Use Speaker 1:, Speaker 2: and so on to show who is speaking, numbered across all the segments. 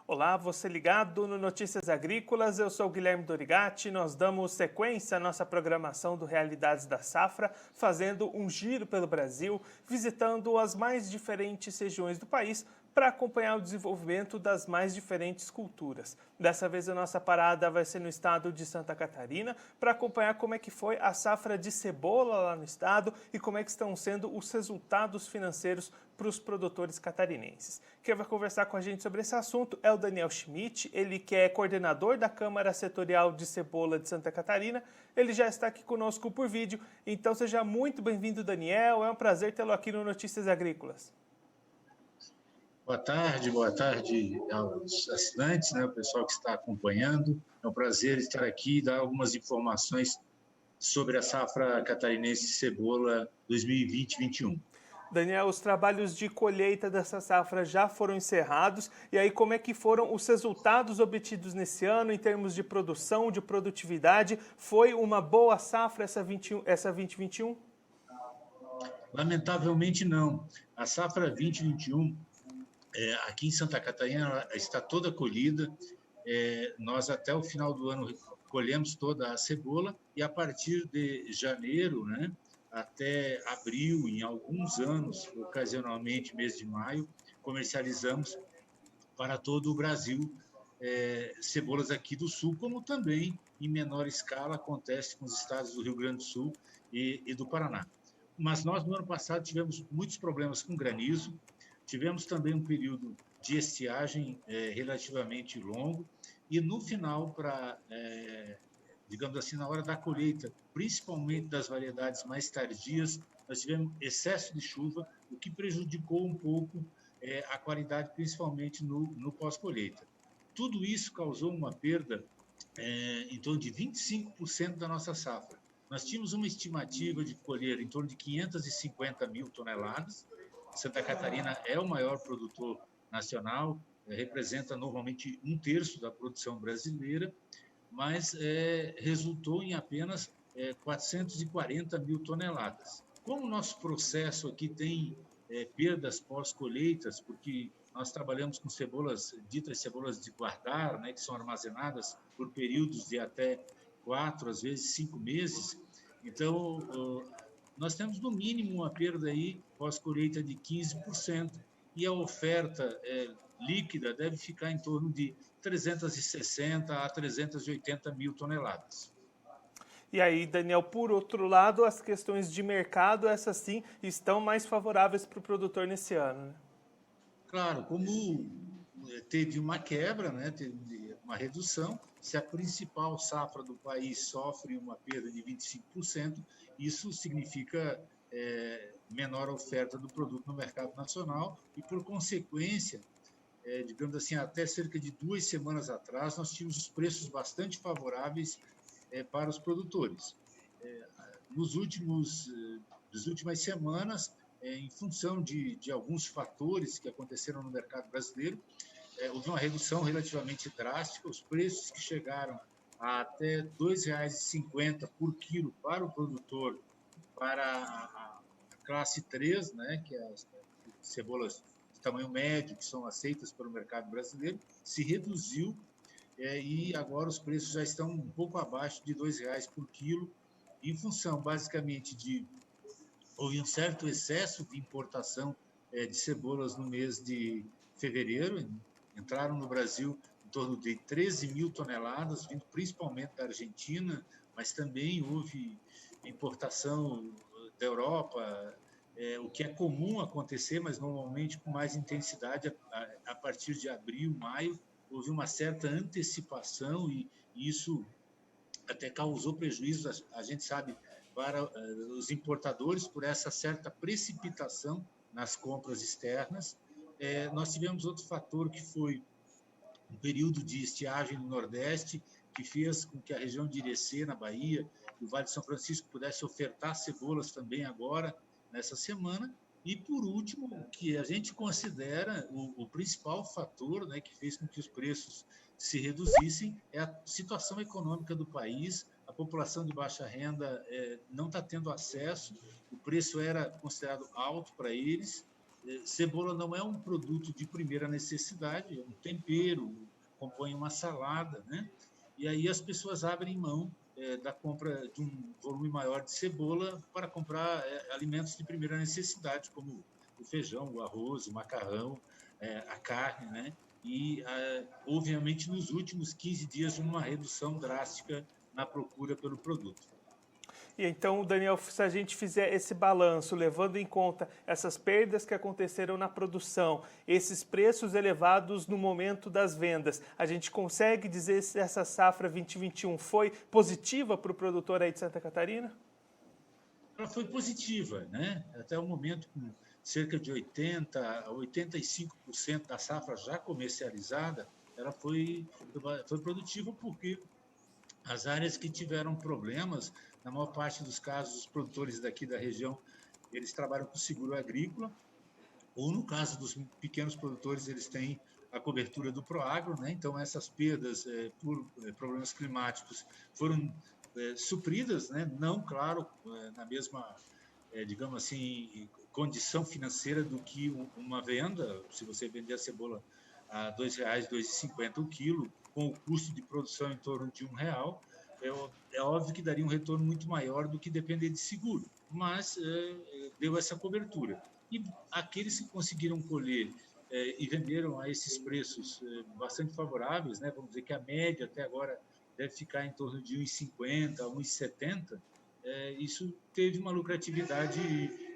Speaker 1: Olá, você ligado no Notícias Agrícolas, eu sou o Guilherme Dorigatti. Nós damos sequência à nossa programação do Realidades da Safra, fazendo um giro pelo Brasil, visitando as mais diferentes regiões do país para acompanhar o desenvolvimento das mais diferentes culturas. Dessa vez a nossa parada vai ser no estado de Santa Catarina para acompanhar como é que foi a safra de cebola lá no estado e como é que estão sendo os resultados financeiros para os produtores catarinenses. Quem vai conversar com a gente sobre esse assunto é o Daniel Schmidt, ele que é coordenador da Câmara Setorial de Cebola de Santa Catarina. Ele já está aqui conosco por vídeo, então seja muito bem-vindo, Daniel. É um prazer tê-lo aqui no Notícias Agrícolas.
Speaker 2: Boa tarde aos assinantes, né, o pessoal que está acompanhando. É um prazer estar aqui e dar algumas informações sobre a safra catarinense de cebola 2020-21.
Speaker 1: Daniel, os trabalhos de colheita dessa safra já foram encerrados. E aí, como é que foram os resultados obtidos nesse ano em termos de produção, de produtividade? Foi uma boa safra essa 2021?
Speaker 2: Lamentavelmente não. A safra 2021, aqui em Santa Catarina, ela está toda colhida. Nós até o final do ano colhemos toda a cebola e a partir de janeiro, né, até abril, em alguns anos, ocasionalmente mês de maio, comercializamos para todo o Brasil cebolas aqui do Sul, como também, em menor escala, acontece com os estados do Rio Grande do Sul e do Paraná. Mas nós, no ano passado, tivemos muitos problemas com granizo, tivemos também um período de estiagem relativamente longo, e no final, digamos assim, na hora da colheita, principalmente das variedades mais tardias, nós tivemos excesso de chuva, o que prejudicou um pouco a qualidade, principalmente no pós-colheita. Tudo isso causou uma perda em torno de 25% da nossa safra. Nós tínhamos uma estimativa de colher em torno de 550 mil toneladas. Santa Catarina é o maior produtor nacional, representa normalmente um terço da produção brasileira, mas resultou em apenas 440 mil toneladas. Como o nosso processo aqui tem perdas pós-colheitas, porque nós trabalhamos com cebolas, ditas cebolas de guardar, né, que são armazenadas por períodos de até 4, às vezes 5 meses. Então, nós temos no mínimo uma perda aí pós-colheita de 15%, e a oferta líquida deve ficar em torno de 360 a 380 mil toneladas.
Speaker 1: E aí, Daniel, por outro lado, as questões de mercado, essas sim, estão mais favoráveis para o produtor nesse ano, né?
Speaker 2: Claro, como teve uma quebra, né, teve uma redução, se a principal safra do país sofre uma perda de 25%, isso significa menor oferta do produto no mercado nacional e, por consequência, digamos assim, até cerca de 2 semanas atrás, nós tínhamos os preços bastante favoráveis para os produtores. Nas últimas semanas, em função de alguns fatores que aconteceram no mercado brasileiro, houve uma redução relativamente drástica, os preços que chegaram a até R$ 2,50 por quilo para o produtor, para a classe 3, né, que é as cebolas de tamanho médio, que são aceitas pelo mercado brasileiro, se reduziu e agora os preços já estão um pouco abaixo de R$ 2,00 por quilo, em função basicamente de houve um certo excesso de importação de cebolas no mês de fevereiro. Entraram no Brasil em torno de 13 mil toneladas, vindo principalmente da Argentina, mas também houve importação da Europa, o que é comum acontecer, mas normalmente com mais intensidade a partir de abril, maio. Houve uma certa antecipação e isso até causou prejuízo, a gente sabe, para os importadores por essa certa precipitação nas compras externas. Nós tivemos outro fator que foi um período de estiagem no Nordeste, que fez com que a região de Irecê, na Bahia, e o Vale de São Francisco pudesse ofertar cebolas também agora, nessa semana. E, por último, o que a gente considera o principal fator, né, que fez com que os preços se reduzissem é a situação econômica do país. A população de baixa renda não está tendo acesso, o preço era considerado alto para eles, cebola não é um produto de primeira necessidade, é um tempero, compõe uma salada, né? E aí as pessoas abrem mão da compra de um volume maior de cebola para comprar alimentos de primeira necessidade, como o feijão, o arroz, o macarrão, a carne, né? E, obviamente, nos últimos 15 dias, uma redução drástica na procura pelo produto.
Speaker 1: E então, Daniel, se a gente fizer esse balanço, levando em conta essas perdas que aconteceram na produção, esses preços elevados no momento das vendas, a gente consegue dizer se essa safra 2021 foi positiva para o produtor aí de Santa Catarina?
Speaker 2: Ela foi positiva, né? Até o momento, com cerca de 80% a 85% da safra já comercializada, ela foi produtiva porque as áreas que tiveram problemas, na maior parte dos casos, os produtores daqui da região, eles trabalham com seguro agrícola, ou no caso dos pequenos produtores, eles têm a cobertura do Proagro, né? Então essas perdas por problemas climáticos foram supridas, né? Não, claro, na mesma, digamos assim, condição financeira do que uma venda. Se você vender a cebola a R$ 2,00, R$ 2,50 o quilo, com o custo de produção em torno de R$ 1,00, é óbvio que daria um retorno muito maior do que depender de seguro, mas deu essa cobertura. E aqueles que conseguiram colher e venderam a esses preços bastante favoráveis, né? Vamos dizer que a média até agora deve ficar em torno de R$ 1,50, R$ 1,70, isso teve uma lucratividade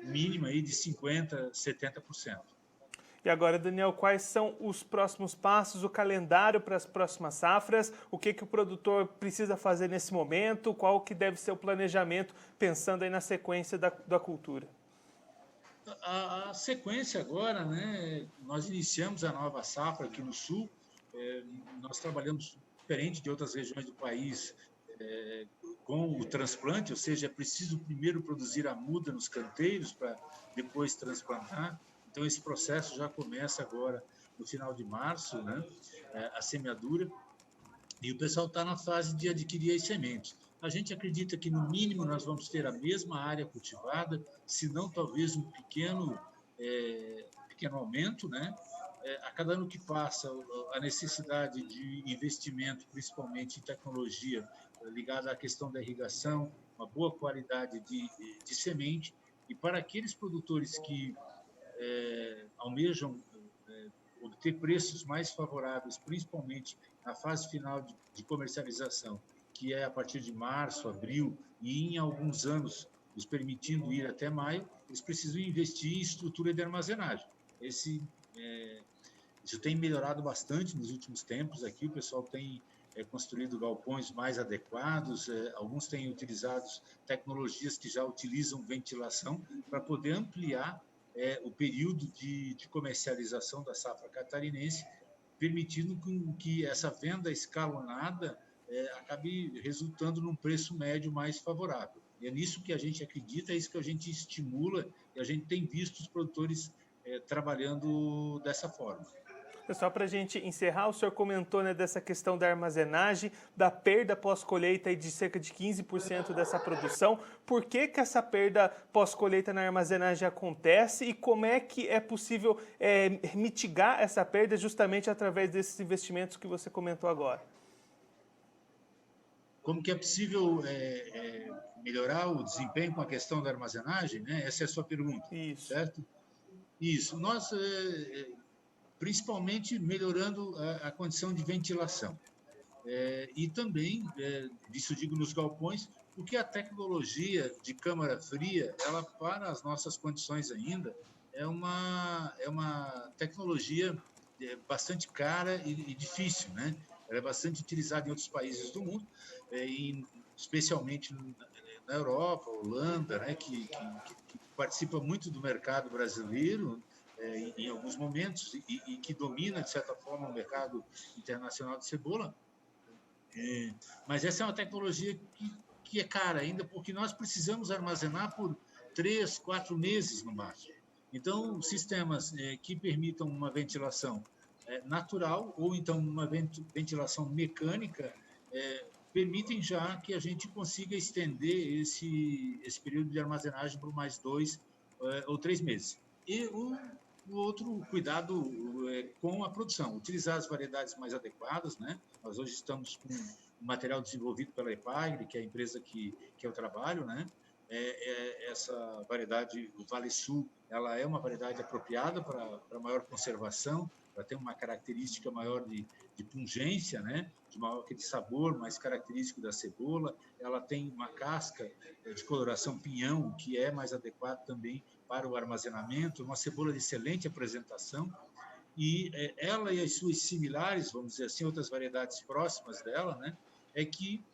Speaker 2: mínima aí de 50%, 70%.
Speaker 1: E agora, Daniel, quais são os próximos passos, o calendário para as próximas safras? O que o produtor precisa fazer nesse momento? Qual que deve ser o planejamento, pensando aí na sequência da cultura?
Speaker 2: A sequência agora, né? Nós iniciamos a nova safra aqui no Sul, nós trabalhamos diferente de outras regiões do país, com o transplante, ou seja, é preciso primeiro produzir a muda nos canteiros para depois transplantar. Então, esse processo já começa agora no final de março, né? A semeadura, e o pessoal está na fase de adquirir as sementes. A gente acredita que, no mínimo, nós vamos ter a mesma área cultivada, se não talvez um pequeno aumento, né? A cada ano que passa, a necessidade de investimento, principalmente em tecnologia ligada à questão da irrigação, uma boa qualidade de semente, e para aqueles produtores que almejam obter preços mais favoráveis, principalmente na fase final de comercialização, que é a partir de março, abril, e em alguns anos nos permitindo ir até maio, eles precisam investir em estrutura de armazenagem. Isso tem melhorado bastante nos últimos tempos aqui, o pessoal tem construído galpões mais adequados, alguns têm utilizado tecnologias que já utilizam ventilação para poder ampliar o período de comercialização da safra catarinense, permitindo que essa venda escalonada acabe resultando num preço médio mais favorável. E é nisso que a gente acredita, é isso que a gente estimula, e a gente tem visto os produtores trabalhando dessa forma.
Speaker 1: Só para a gente encerrar, o senhor comentou, né, dessa questão da armazenagem, da perda pós-colheita de cerca de 15% dessa produção. Por que essa perda pós-colheita na armazenagem acontece e como é que é possível mitigar essa perda justamente através desses investimentos que você comentou agora?
Speaker 2: Como que é possível melhorar o desempenho com a questão da armazenagem, né? Essa é a sua pergunta,
Speaker 1: Isso.
Speaker 2: certo? Isso. Nós principalmente melhorando a condição de ventilação. E também, disso digo nos galpões, porque a tecnologia de câmara fria, ela para as nossas condições ainda, é uma tecnologia bastante cara e difícil, né? Ela é bastante utilizada em outros países do mundo, especialmente na Europa, Holanda, né? que participa muito do mercado brasileiro, em alguns momentos, e que domina, de certa forma, o mercado internacional de cebola. Mas essa é uma tecnologia que é cara ainda, porque nós precisamos armazenar por 3, 4 meses no máximo. Então, sistemas que permitam uma ventilação natural ou então uma ventilação mecânica permitem já que a gente consiga estender esse período de armazenagem por mais 2 ou 3 meses. E O outro, cuidado com a produção, utilizar as variedades mais adequadas, né? Nós hoje estamos com um material desenvolvido pela EPAGRE, que é a empresa que eu trabalho, né? Essa variedade, o Vale Sul, ela é uma variedade apropriada para maior conservação, para ter uma característica maior de pungência, né? De sabor mais característico da cebola. Ela tem uma casca de coloração pinhão, que é mais adequado também para o armazenamento, uma cebola de excelente apresentação, e ela e as suas similares, vamos dizer assim, outras variedades próximas dela, né, é que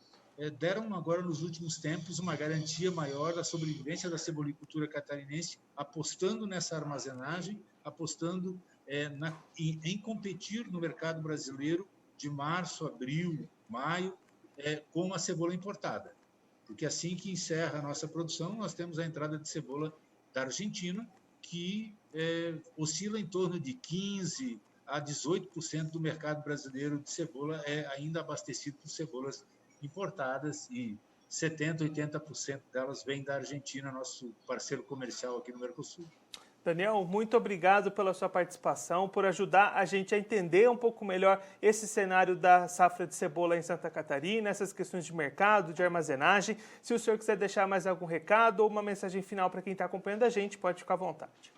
Speaker 2: deram agora nos últimos tempos uma garantia maior da sobrevivência da cebolicultura catarinense, apostando nessa armazenagem, apostando em competir no mercado brasileiro de março, abril, maio, com a cebola importada. Porque assim que encerra a nossa produção, nós temos a entrada de cebola da Argentina, que oscila em torno de 15% a 18% do mercado brasileiro de cebola é ainda abastecido por cebolas importadas e 70%, 80% delas vêm da Argentina, nosso parceiro comercial aqui no Mercosul.
Speaker 1: Daniel, muito obrigado pela sua participação, por ajudar a gente a entender um pouco melhor esse cenário da safra de cebola em Santa Catarina, essas questões de mercado, de armazenagem. Se o senhor quiser deixar mais algum recado ou uma mensagem final para quem está acompanhando a gente, pode ficar à vontade.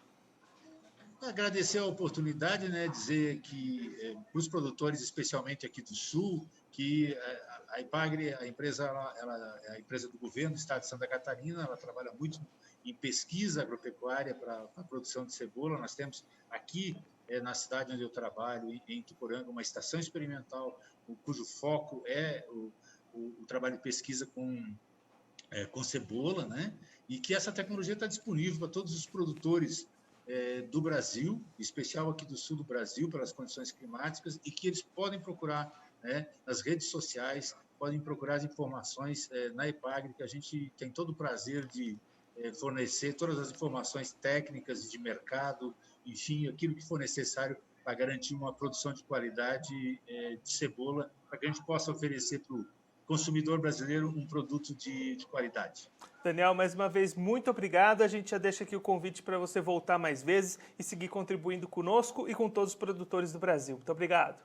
Speaker 2: Agradecer a oportunidade, né, dizer que para os produtores, especialmente aqui do Sul, que a EPAGRE, a empresa, ela é a empresa do governo do estado de Santa Catarina, ela trabalha muito em pesquisa agropecuária para a produção de cebola. Nós temos aqui na cidade onde eu trabalho, em Tuporanga, uma estação experimental cujo foco é o trabalho de pesquisa com cebola, né? E que essa tecnologia está disponível para todos os produtores do Brasil, em especial aqui do sul do Brasil, pelas condições climáticas, e que eles podem procurar, né, nas redes sociais, podem procurar as informações na EPAGRE, que a gente tem todo o prazer de fornecer todas as informações técnicas e de mercado, enfim, aquilo que for necessário para garantir uma produção de qualidade de cebola, para que a gente possa oferecer para o consumidor brasileiro um produto de qualidade.
Speaker 1: Daniel, mais uma vez, muito obrigado. A gente já deixa aqui o convite para você voltar mais vezes e seguir contribuindo conosco e com todos os produtores do Brasil. Muito obrigado.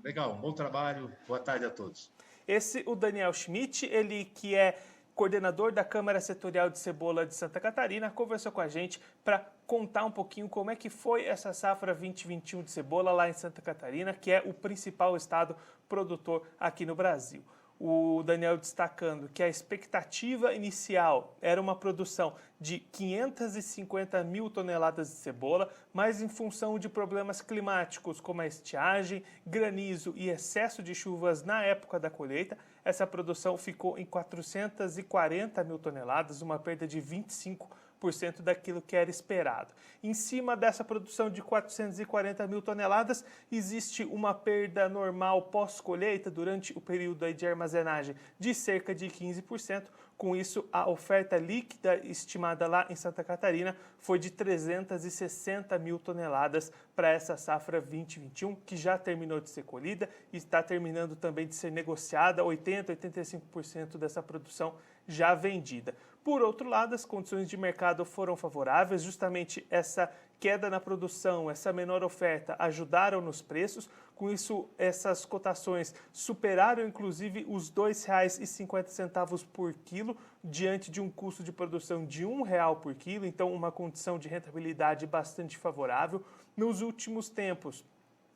Speaker 2: Legal, bom trabalho, boa tarde a todos.
Speaker 1: Esse, o Daniel Schmidt, ele que é coordenador da Câmara Setorial de Cebola de Santa Catarina, conversou com a gente para contar um pouquinho como é que foi essa safra 2021 de cebola lá em Santa Catarina, que é o principal estado produtor aqui no Brasil. O Daniel destacando que a expectativa inicial era uma produção de 550 mil toneladas de cebola, mas em função de problemas climáticos como a estiagem, granizo e excesso de chuvas na época da colheita, essa produção ficou em 440 mil toneladas, uma perda de 25% daquilo que era esperado. Em cima dessa produção de 440 mil toneladas, existe uma perda normal pós-colheita durante o período de armazenagem de cerca de 15%. Com isso, a oferta líquida estimada lá em Santa Catarina foi de 360 mil toneladas para essa safra 2021, que já terminou de ser colhida e está terminando também de ser negociada, 80%, 85% dessa produção já vendida. Por outro lado, as condições de mercado foram favoráveis, justamente essa queda na produção, essa menor oferta ajudaram nos preços. Com isso, essas cotações superaram inclusive os R$ 2,50 por quilo, diante de um custo de produção de R$ 1,00 por quilo, então uma condição de rentabilidade bastante favorável. Nos últimos tempos,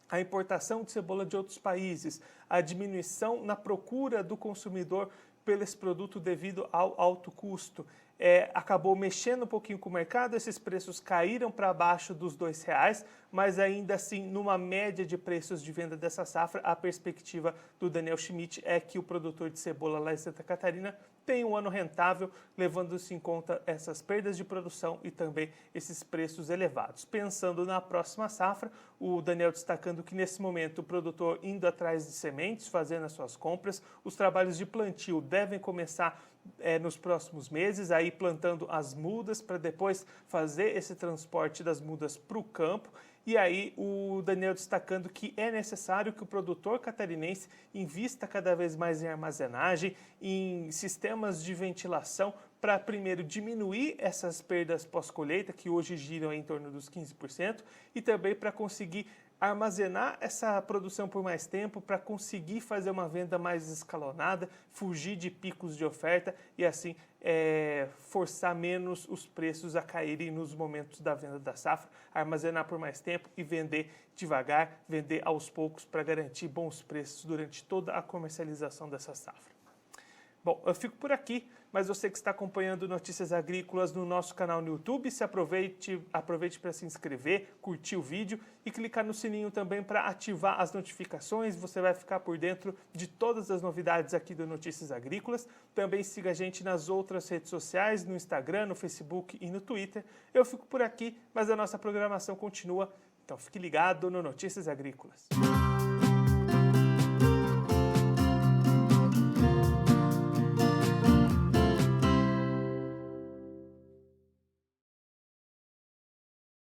Speaker 1: a importação de cebola de outros países, a diminuição na procura do consumidor pelo esse produto devido ao alto custo, acabou mexendo um pouquinho com o mercado, esses preços caíram para abaixo dos R$ 2,00, mas ainda assim, numa média de preços de venda dessa safra, a perspectiva do Daniel Schmidt é que o produtor de cebola lá em Santa Catarina tem um ano rentável, levando-se em conta essas perdas de produção e também esses preços elevados. Pensando na próxima safra, o Daniel destacando que nesse momento o produtor indo atrás de sementes, fazendo as suas compras, os trabalhos de plantio devem começar nos próximos meses, aí plantando as mudas para depois fazer esse transporte das mudas para o campo. E aí o Daniel destacando que é necessário que o produtor catarinense invista cada vez mais em armazenagem, em sistemas de ventilação, para primeiro diminuir essas perdas pós-colheita, que hoje giram em torno dos 15%, e também para conseguir armazenar essa produção por mais tempo, para conseguir fazer uma venda mais escalonada, fugir de picos de oferta e assim forçar menos os preços a caírem nos momentos da venda da safra, armazenar por mais tempo e vender devagar, vender aos poucos para garantir bons preços durante toda a comercialização dessa safra. Bom, eu fico por aqui, mas você que está acompanhando Notícias Agrícolas no nosso canal no YouTube, aproveite para se inscrever, curtir o vídeo e clicar no sininho também para ativar as notificações. Você vai ficar por dentro de todas as novidades aqui do Notícias Agrícolas. Também siga a gente nas outras redes sociais, no Instagram, no Facebook e no Twitter. Eu fico por aqui, mas a nossa programação continua, então fique ligado no Notícias Agrícolas.